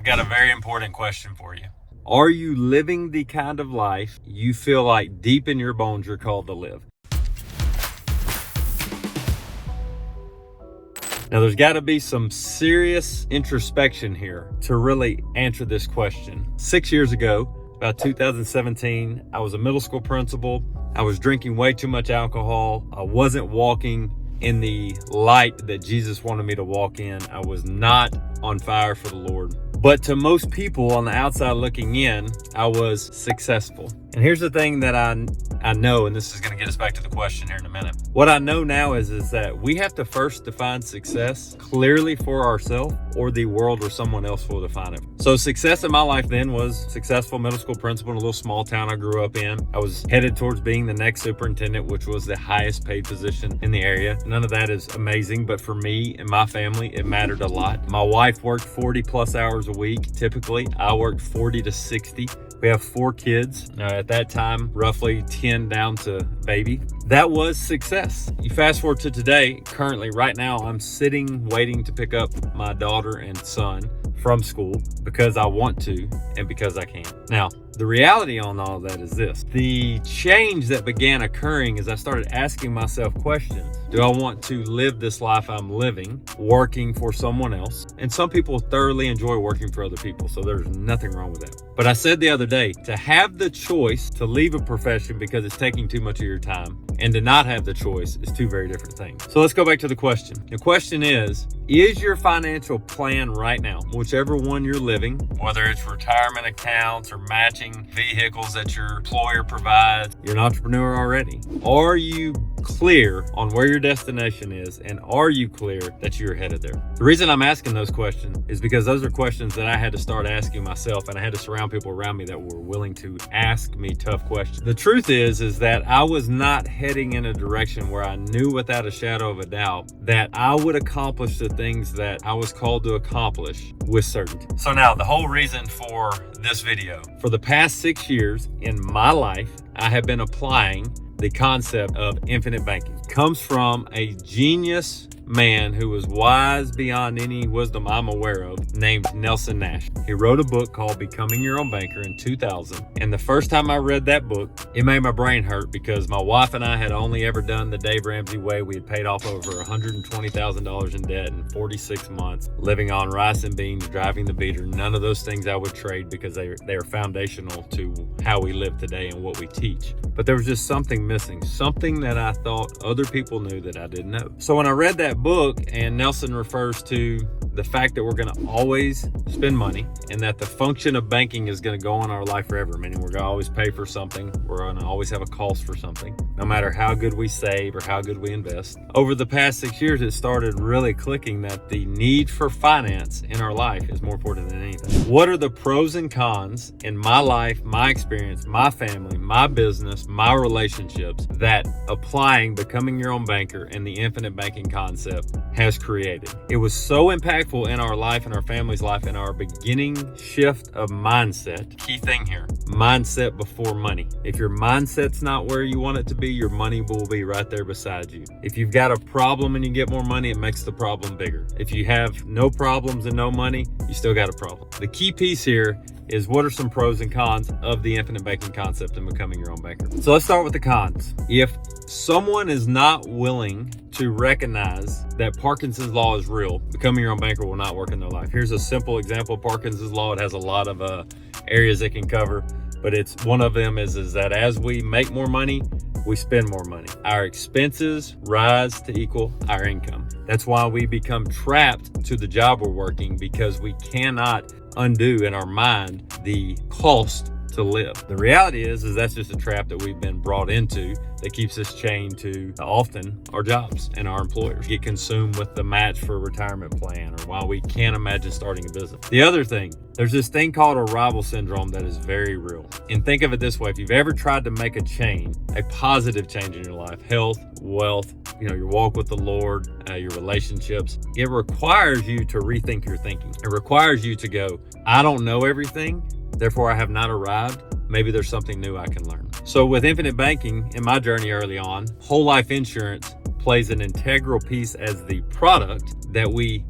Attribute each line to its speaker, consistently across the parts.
Speaker 1: got a very important question for you. Are you living the kind of life you feel like deep in your bones you're called to live? Now, there's got to be some serious introspection here to really answer this question. 6 years ago, about 2017, I was a middle school principal. I was drinking way too much alcohol. I wasn't walking in the light that Jesus wanted me to walk in. I was not on fire for the Lord. But to most people on the outside looking in, I was successful. And here's the thing that I know, and this is going to get us back to the question here in a minute. What I know now is that we have to first define success clearly for ourselves, or the world or someone else will define it. So success in my life then was successful middle school principal in a little small town I grew up in. I was headed towards being the next superintendent, which was the highest paid position in the area. None of that is amazing, but for me and my family, it mattered a lot. My wife worked 40 plus hours a week. Typically, I worked 40 to 60. We have 4 kids. At that time, roughly 10 down to baby. That was success. You fast forward to today, currently right now, I'm sitting waiting to pick up my daughter and son from school because I want to and because I can. Now, the reality on all of that is this. The change that began occurring as I started asking myself questions. Do I want to live this life I'm living, working for someone else? And some people thoroughly enjoy working for other people, so there's nothing wrong with that. But I said the other day, to have the choice to leave a profession because it's taking too much of your time and to not have the choice is 2 very different things. So let's go back to the question. The question is your financial plan right now, whichever one you're living, whether it's retirement accounts or matching vehicles that your employer provides, you're an entrepreneur already. Are you clear on where your destination is, and are you clear that you're headed there? The reason I'm asking those questions is because those are questions that I had to start asking myself, and I had to surround people around me that were willing to ask me tough questions. The truth is that I was not heading in a direction where I knew without a shadow of a doubt that I would accomplish the things that I was called to accomplish with certainty. So now, the whole reason for this video, for the past 6 years in my life, I have been applying the concept of infinite banking. It comes from a genius man who was wise beyond any wisdom I'm aware of, named Nelson Nash. He wrote a book called Becoming Your Own Banker in 2000. And the first time I read that book, it made my brain hurt because my wife and I had only ever done the Dave Ramsey way. We had paid off over $120,000 in debt in 46 months, living on rice and beans, driving the beater. None of those things I would trade because they are foundational to how we live today and what we teach. But there was just something missing, something that I thought other people knew that I didn't know. So when I read that book, and Nelson refers to the fact that we're going to always spend money and that the function of banking is going to go on our life forever, meaning we're going to always pay for something. We're going to always have a cost for something, no matter how good we save or how good we invest. Over the past 6 years, it started really clicking that the need for finance in our life is more important than anything. What are the pros and cons in my life, my experience, my family, my business, my relationships that applying Becoming Your Own Banker and the infinite banking concept has created? It was so impactful in our life, in our family's life, in our beginning shift of mindset. Key thing here, mindset before money. If your mindset's not where you want it to be, your money will be right there beside you. If you've got a problem and you get more money, it makes the problem bigger. If you have no problems and no money, you still got a problem. The key piece here is what are some pros and cons of the infinite banking concept and becoming your own banker. So let's start with the cons. If someone is not willing to recognize that Parkinson's law is real, becoming your own banker will not work in their life. Here's a simple example of Parkinson's law. It has a lot of areas it can cover, but it's one of them is that as we make more money, we spend more money. Our expenses rise to equal our income. That's why we become trapped to the job we're working, because we cannot undo in our mind the cost to live. The reality is that's just a trap that we've been brought into that keeps us chained to often our jobs and our employers. Get consumed with the match for a retirement plan, or why we can't imagine starting a business. The other thing, there's this thing called arrival syndrome that is very real. And think of it this way: if you've ever tried to make a change, a positive change in your life, health, wealth, your walk with the Lord, your relationships, it requires you to rethink your thinking. It requires you to go, I don't know everything, therefore I have not arrived. Maybe there's something new I can learn. So with infinite banking, in my journey early on, whole life insurance plays an integral piece as the product that we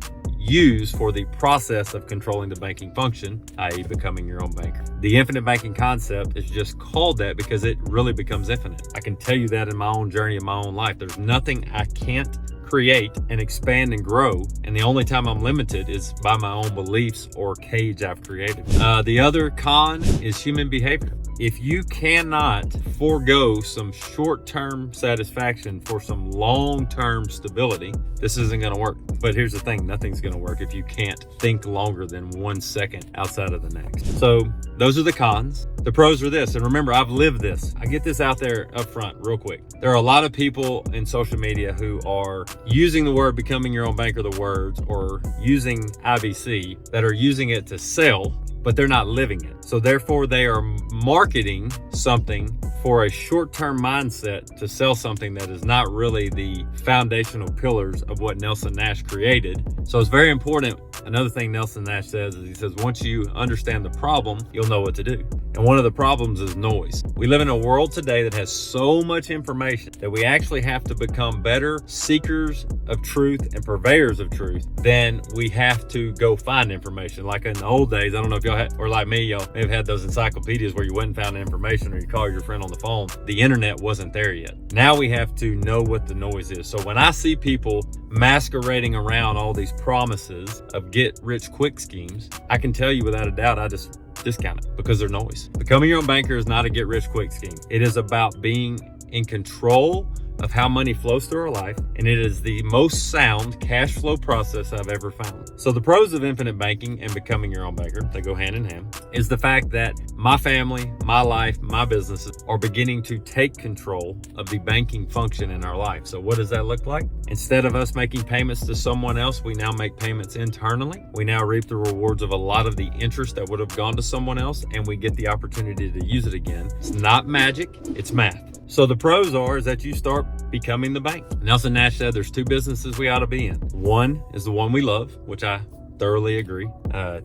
Speaker 1: use for the process of controlling the banking function, i.e. becoming your own banker. The infinite banking concept is just called that because it really becomes infinite. I can tell you that in my own journey, in my own life. There's nothing I can't create and expand and grow, and the only time I'm limited is by my own beliefs or cage I've created. The other con is human behavior. If you cannot forego some short-term satisfaction for some long-term stability, this isn't going to work. But here's the thing, nothing's going to work if you can't think longer than 1 second outside of the next. So those are the cons. The pros are this, and remember, I've lived this. I get this out there up front real quick. There are a lot of people in social media who are using the word becoming your own banker, the words, or using IBC, that are using it to sell, but they're not living it. So therefore they are marketing something for a short-term mindset to sell something that is not really the foundational pillars of what Nelson Nash created. So it's very important. Another thing Nelson Nash says is, he says, once you understand the problem, you'll know what to do. And one of the problems is noise. We live in a world today that has so much information that we actually have to become better seekers of truth and purveyors of truth than we have to go find information. Like in the old days, I don't know if y'all had, or like me, y'all may have had those encyclopedias where you went and found information, or you call your friend on the phone. The internet wasn't there yet. Now we have to know what the noise is. So when I see people masquerading around all these promises of get rich quick schemes, I can tell you without a doubt, I just discount it because they're noise. Becoming your own banker is not a get rich quick scheme. It is about being in control of how money flows through our life, and it is the most sound cash flow process I've ever found. So the pros of infinite banking and becoming your own banker, they go hand in hand, is the fact that my family, my life, my businesses are beginning to take control of the banking function in our life. So what does that look like? Instead of us making payments to someone else, we now make payments internally. We now reap the rewards of a lot of the interest that would have gone to someone else, and we get the opportunity to use it again. It's not magic, it's math. So the pros is that you start becoming the bank. Nelson Nash said there's 2 businesses we ought to be in. One is the one we love, which I thoroughly agree.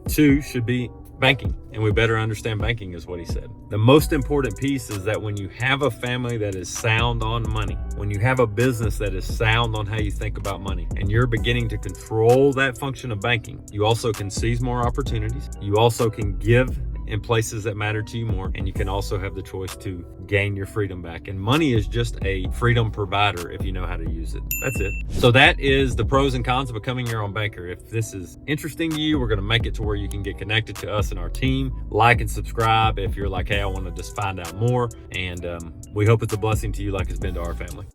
Speaker 1: 2 should be banking, and we better understand banking, is what he said. The most important piece is that when you have a family that is sound on money, when you have a business that is sound on how you think about money, and you're beginning to control that function of banking, you also can seize more opportunities. You also can give in places that matter to you more, and you can also have the choice to gain your freedom back. And money is just a freedom provider if you know how to use it. That's it. So that is the pros and cons of becoming your own banker. If this is interesting to you, we're going to make it to where you can get connected to us and our team. Like and subscribe if you're like, hey, I want to just find out more. And we hope it's a blessing to you like it's been to our family.